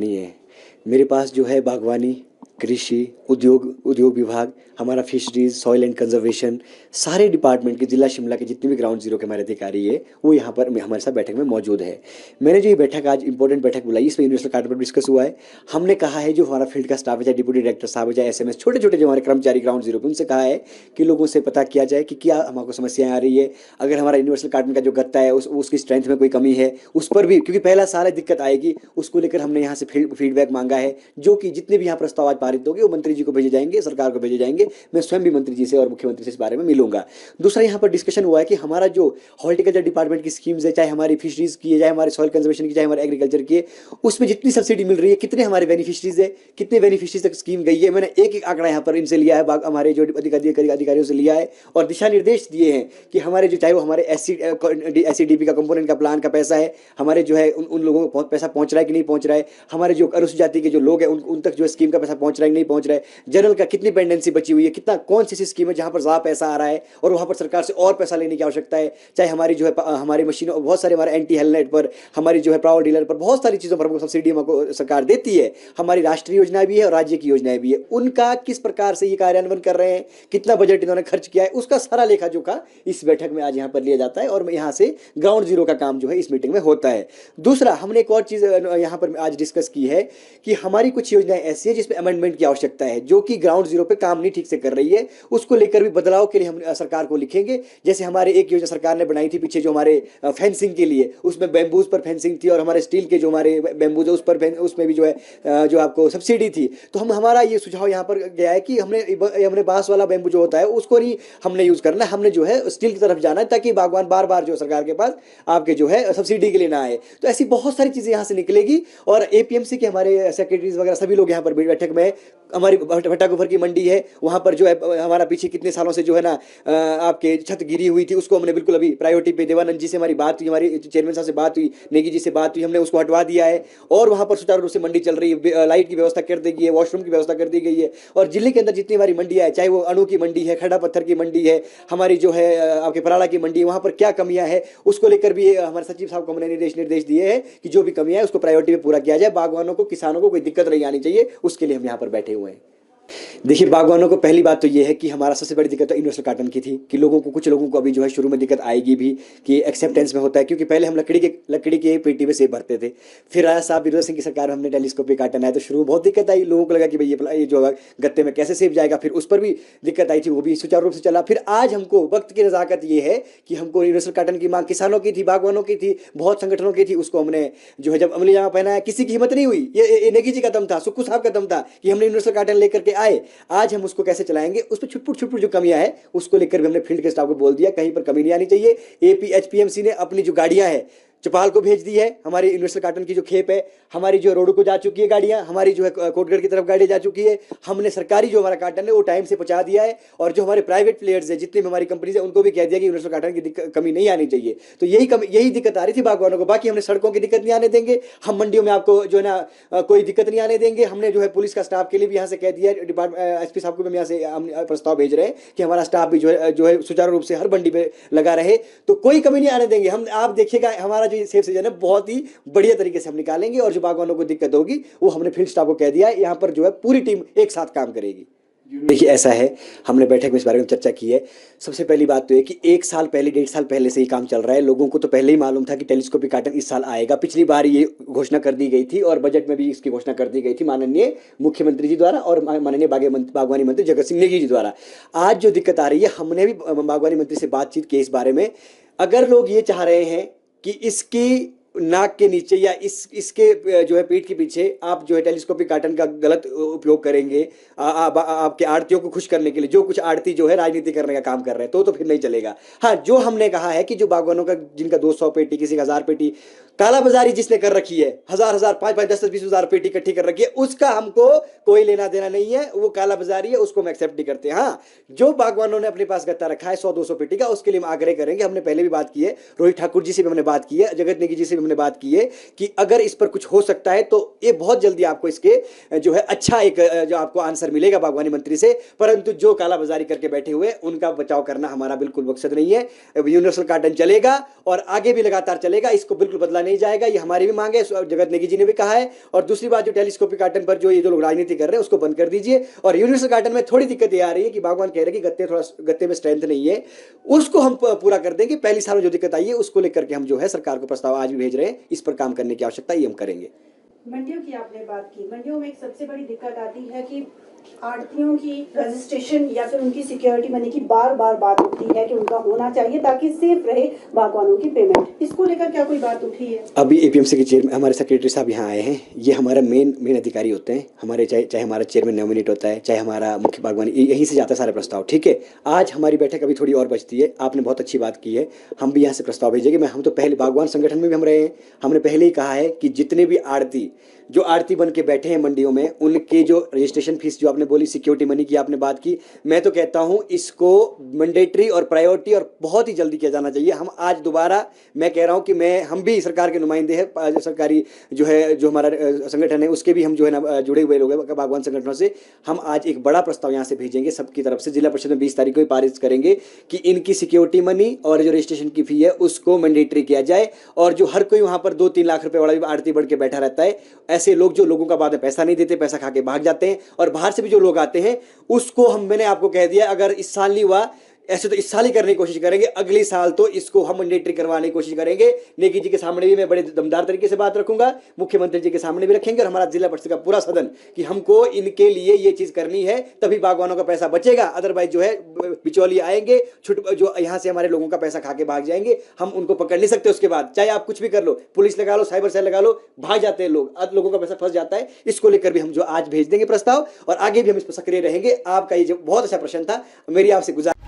नहीं है। मेरे पास जो है बागवानी, कृषि, उद्योग विभाग, हमारा फिशरीज, सॉइल एंड कंजर्वेशन, सारे डिपार्टमेंट के जिला शिमला के जितने भी ग्राउंड जीरो के हमारे अधिकारी है वो यहाँ पर हमारे साथ बैठक में मौजूद है। मैंने जो ये बैठक आज इंपॉर्टेंट बैठक बुलाई, इसमें यूनिवर्सल कार्ड पर डिस्कस हुआ है। हमने कहा है जो हमारा फील्ड का स्टाफ है, चाहे डिप्टी डायरेक्टर साहब है, चाहे एसएमएस, छोटे छोटे जो हमारे कर्मचारी ग्राउंड जीरो पे, उनसे कहा है कि लोगों से पता किया जाए कि क्या हमको समस्याएं आ रही है। अगर हमारा यूनिवर्सल कार्ड का जो गत्ता है उसकी स्ट्रेंथ में कोई कमी है उस पर भी, क्योंकि पहला साल है दिक्कत आएगी, उसको लेकर हमने यहाँ से फीडबैक मांगा है, जो कि जितने भी यहाँ प्रस्ताव आज पारित होंगे वो मंत्री जी को भेजे जाएंगे, सरकार को भेजे जाएंगे। मैं स्वयं भी मंत्री जी से और मुख्यमंत्री से इस बारे में मिलूंगा। दूसरा यहाँ पर डिस्कशन हुआ है कि हमारा जो हॉर्टिकल्चर डिपार्टमेंट की स्कीम्स है, चाहे हमारी फिशरीज की है, चाहे हमारे सॉइल कंजर्वेशन की, चाहे हमारे एग्रीकल्चर की है, उसमें जितनी सब्सिडी मिल रही है, कितने हमारे बेनिफिशरीज है, कितने बेनिफिशरीज तक स्कीम गई है, मैंने एक एक आंकड़ा यहाँ पर इनसे लिया है, हमारे जो अधिकारियों से लिया है और दिशा निर्देश दिए हैं कि हमारे जो, चाहे वो हमारे SCDP का कंपोनेंट का प्लान का पैसा है, हमारे जो है उन लोगों को पैसा पहुंच रहा है कि नहीं पहुंच रहा है, हमारे जो अनुसूचित जाति के जो लोग हैं उन तक जो स्कीम का पैसा पहुंच रहा है कि नहीं पहुंच रहा है, जनरल का कितनी पेंडेंसी बची हुई है, कितना कौन सी स्कीम है जहां पर ज़्यादा पैसा आ रहा है और वहां पर सरकार से और पैसा लेने की आवश्यकता है। चाहे हमारी जो है हमारी मशीनों, बहुत सारे हमारे एंटी हेलनेट पर, हमारी जो है पावर डीलर पर, बहुत सारी चीज़ों पर हमको सब्सिडी हमको सरकार देती है। हमारी राष्ट्रीय योजना भी है और राज्य की योजनाएं भी है, उनका किस प्रकार से ये कार्यान्वयन कर रहे हैं, कितना बजट इन्होंने खर्च किया है, उसका सारा लेखा जोखा इस बैठक में आज यहाँ पर लिया जाता है और यहाँ से ग्राउंड जीरो का काम जो है इस मीटिंग में होता है। दूसरा, हमने एक और चीज़ यहाँ पर आज डिस्कस की है कि हमारी कुछ योजनाएं ऐसी है जिसमें अमेंडमेंट की आवश्यकता है, जो कि ग्राउंड जीरो पे काम नहीं ठीक से कर रही है, उसको लेकर भी बदलाव के लिए हम सरकार को लिखेंगे। जैसे हमारे एक योजना सरकार ने बनाई थी पीछे जो हमारे फेंसिंग के लिए, उसमें बैम्बूज पर फेंसिंग थी और हमारे स्टील के जो हमारे बैम्बूज है उस पर, उसमें भी जो है जो आपको सब्सिडी थी। तो हमारा ये सुझाव यहाँ पर गया है कि हमने बांस वाला बैम्बू जो होता है उसको नहीं हमने यूज़ करना है, हमने जो है स्टील की तरफ जाना है, ताकि बागवान बार बार जो सरकार के पास आपके जो है सब्सिडी के लिए ना आए। तो ऐसी बहुत सारी चीज़ें यहाँ से निकलेगी और APMC के हमारे सेक्रेटरीज वगैरह सभी लोग यहाँ पर बैठक में, हमारी भट्टाकुफर की मंडी है वहाँ पर जो है हमारा पीछे कितने सालों से जो है ना आपके छत गिरी हुई थी, उसको हमने बिल्कुल अभी प्रायोरिटी पे, देवानंद जी से हमारी बात हुई, हमारी चेयरमैन साहब से बात हुई, नेगी जी से बात हुई, हमने उसको हटवा दिया है और वहाँ पर सुचारू रूप से मंडी चल रही है, लाइट की व्यवस्था कर दी गई है, वॉशरूम की व्यवस्था कर दी गई है। और जिले के अंदर जितनी हमारी मंडियाँ है, चाहे वो अणु की मंडी है, खड़ा पत्थर की मंडी है, हमारी जो है आपके पराड़ा की मंडी है, वहाँ पर क्या कमियाँ है उसको लेकर भी हमारे सचिव साहब को हमने निर्देश दिए हैं कि जो भी कमियाँ है उसको प्रायोरिटी में पूरा किया जाए, बागवानों को, किसानों को कोई दिक्कत नहीं आनी चाहिए, उसके लिए हम यहाँ पर बैठे हुए हैं। देखिए, बागवानों को पहली बात तो ये है कि हमारा सबसे बड़ी दिक्कत तो यूनिवर्सल कार्टन की थी कि लोगों को, कुछ लोगों को अभी जो है शुरू में दिक्कत आएगी भी कि एक्सेप्टेंस में होता है, क्योंकि पहले हम लकड़ी के पेटी में सेब भरते थे, फिर आया साहब वीरभद्र सिंह की सरकार में हमने टेलीस्कोपिक कार्टन आया तो शुरू में बहुत दिक्कत आई, लोगों को लगा कि भाई ये जो गत्ते में कैसे सेब जाएगा, फिर उस पर भी दिक्कत आई थी, वो भी सुचारू रूप से चला। फिर आज हमको वक्त की नज़ाकत ये है कि हमको यूनिवर्सल कार्टन की मांग किसानों की थी, बागवानों की थी, बहुत संगठनों की थी, उसको हमने जो है जब अमली जामा पहनाया, किसी की हिम्मत नहीं हुई, ये नेगी जी का दम था, सुक्कू साहब का दम था कि हमने यूनिवर्सल कार्टन लेकर के आए। आज हम उसको कैसे चलाएंगे, उस पर छुटपुट जो कमियां है उसको लेकर भी हमने फील्ड के स्टाफ को बोल दिया, कहीं पर कमी नहीं आनी चाहिए। HPMC ने अपनी जो गाड़ियां हैं चौपाल को भेज दी है, हमारी यूनिवर्सल कार्टन की जो खेप है, हमारी जो रोड को जा चुकी है गाड़ियां, हमारी जो है कोटगढ़ की तरफ गाड़ी जा चुकी है, हमने सरकारी जो हमारा कार्टन है वो टाइम से पहुंचा दिया है। और जो हमारे प्राइवेट प्लेयर्स है, जितनी भी हमारी कंपनीज है, उनको भी कह दिया कि यूनिवर्सल कार्टन की कमी नहीं आनी चाहिए। तो यही दिक्कत आ रही थी बागवानों को, बाकी हमने सड़कों की दिक्कत नहीं आने देंगे, हम मंडियों में आपको जो है ना कोई दिक्कत नहीं आने देंगे। हमने जो है पुलिस का स्टाफ के लिए भी यहाँ से कह दिया, SP साहब को भी यहाँ से हम प्रस्ताव भेज रहे हैं कि हमारा स्टाफ भी जो है सुचारू रूप से हर मंडी पे लगा रहे, तो कोई कमी नहीं आने देंगे हम। आप देखिएगा हमारा जो सेफ सीजन है बहुत ही बढ़िया तरीके से हम निकालेंगे और जो बागवानों को दिक्कत होगी वो हमने फील्ड स्टाफ को कह दिया है, यहाँ पर जो है पूरी टीम एक साथ काम करेगी। देखिए, ऐसा है, हमने बैठक में इस बारे में चर्चा की है। सबसे पहली बात तो ये कि 1 साल पहले, 1.5 साल पहले से ही काम चल रहा है, लोगों को तो पहले ही मालूम था कि टेलीस्कोपिक कार्टन इस साल आएगा। पिछली बार ये घोषणा कर दी गई थी और बजट में भी इसकी घोषणा कर दी गई थी माननीय मुख्यमंत्री जी द्वारा और माननीय बागवानी मंत्री जगत सिंह नेगी जी द्वारा। आज जो दिक्कत आ रही है, हमने भी बागवानी मंत्री से बातचीत की इस बारे में। अगर लोग ये चाह रहे हैं कि इसकी नाक के नीचे या इसके जो है पीठ के पीछे आप जो है टेलीस्कोपिक कार्टन का गलत उपयोग करेंगे आपके आड़तियों को खुश करने के लिए, जो कुछ आड़ती जो है राजनीति करने का काम कर रहे हैं, तो फिर नहीं चलेगा। हाँ, जो हमने कहा है कि जो बागवानों का, जिनका 200 पेटी, किसी का 1000 पेटी, कालाबाजारी जिसने कर रखी है, 1000 5 10 20 हज़ार पेटी इकट्ठी कर रखी है, उसका हमको कोई लेना देना नहीं है, वो कालाबाजारी है, उसको हम एक्सेप्ट नहीं करते। हाँ, जो बागवानों ने अपने पास गत्ता रखा है 100-200 पेटी का, उसके लिए हम आग्रह करेंगे। हमने पहले भी बात की है, रोहित ठाकुर जी से भी हमने बात की है, जगत नेगी जी से भी हमने बात की है कि अगर इस पर कुछ हो सकता है तो ये बहुत जल्दी आपको इसके जो है अच्छा एक जो आपको आंसर मिलेगा बागवानी मंत्री से। परंतु जो कालाबाजारी करके बैठे हुए, उनका बचाव करना हमारा बिल्कुल मकसद नहीं है। यूनिवर्सल कार्टन चलेगा और आगे भी लगातार चलेगा, इसको बिल्कुल बदला नहीं नहीं जाएगा, ये हमारी भी मांग है, जगत नेगी जी ने भी कहा है। और दूसरी बात, जो टेलीस्कोपिक गार्डन पर जो ये जो लोग राजनीति कर रहे हैं उसको बंद कर दीजिए। और यूनिवर्सल गार्डन में थोड़ी दिक्कत ये आ रही है कि बागवान कह रहे हैं कि गत्ते में स्ट्रेंथ नहीं है, उसको हम पूरा कर देंगे। पहली साल में जो दिक्कत आई है उसको लेकर के हम जो है सरकार को प्रस्ताव आज भी भेज रहे हैं, इस पर काम करने की आवश्यकता, ये हम करेंगे। मंडियों की आपने बात की, मंडियों में एक सबसे बड़ी दिक्कत आती है कि आड़तियों की रजिस्ट्रेशन या फिर उनकी सिक्योरिटी मनी की बार बार बात उठती है कि उनका होना चाहिए ताकि सेफ रहे बागवानों की पेमेंट। इसको लेकर क्या कोई बात उठी है? अभी एपीएमसी के चेयरमैन हमारे सेक्रेटरी साहब यहाँ आए हैं, ये हमारा मेन अधिकारी होते हैं हमारे, चाहे हमारा चेयरमैन नॉमिनेट होता है, चाहे हमारा मुख्य बागवानी, यहीं से जाता है सारा प्रस्ताव। ठीक है, आज हमारी बैठक अभी थोड़ी और बचती है, आपने बहुत अच्छी बात की है, हम भी यहाँ से प्रस्ताव भेजेंगे। हम तो पहले बागवान संगठन में भी हम रहे हैं, हमने पहले ही कहा है कि जितने भी आड़ती जो आड़ती बन के बैठे हैं मंडियों में, उनके जो रजिस्ट्रेशन फीस जो आपने बोली, सिक्योरिटी मनी की आपने बात की, मैं तो कहता हूं इसको मैंडेटरी और प्रायोरिटी और बहुत ही जल्दी किया जाना चाहिए। हम आज दोबारा मैं कह रहा हूं कि हम भी सरकार के नुमाइंदे हैं, सरकारी जो है जो हमारा संगठन है उसके भी हम जो है ना जुड़े हुए लोग हैं बागवान संगठनों से। हम आज एक बड़ा प्रस्ताव यहाँ से भेजेंगे सबकी तरफ से, जिला परिषद में 20 तारीख को पारित करेंगे कि इनकी सिक्योरिटी मनी और जो रजिस्ट्रेशन की फी है उसको मैंडेटरी किया जाए। और जो हर कोई वहां पर 2-3 लाख रुपए वाला भी आड़ती बढ़ के बैठा रहता है, ऐसे लोग जो लोगों का बाद में पैसा नहीं देते, पैसा खा के भाग जाते हैं, और बाहर से भी जो लोग आते हैं उसको मैंने आपको कह दिया, अगर इस साल नहीं हुआ ऐसे तो इस साल ही करने की कोशिश करेंगे, अगले साल तो इसको हम मैंडेटरी करवाने की कोशिश करेंगे। नेगी जी के सामने भी मैं बड़े दमदार तरीके से बात रखूंगा, मुख्यमंत्री जी के सामने भी रखेंगे, और हमारा जिला परिषद का पूरा सदन, कि हमको इनके लिए ये चीज करनी है, तभी बागवानों का पैसा बचेगा। अदरवाइज जो है बिचौलिए आएंगे, जो यहाँ से हमारे लोगों का पैसा खा के भाग जाएंगे, हम उनको पकड़ नहीं सकते। उसके बाद चाहे आप कुछ भी कर लो, पुलिस लगा लो, साइबर सेल लगा लो, भाग जाते हैं लोग, लोगों का पैसा फंस जाता है। इसको लेकर भी हम जो आज भेज देंगे प्रस्ताव, और आगे भी हम इस पर सक्रिय रहेंगे। आपका ये जो बहुत अच्छा प्रश्न था, मेरी आपसे गुजारिश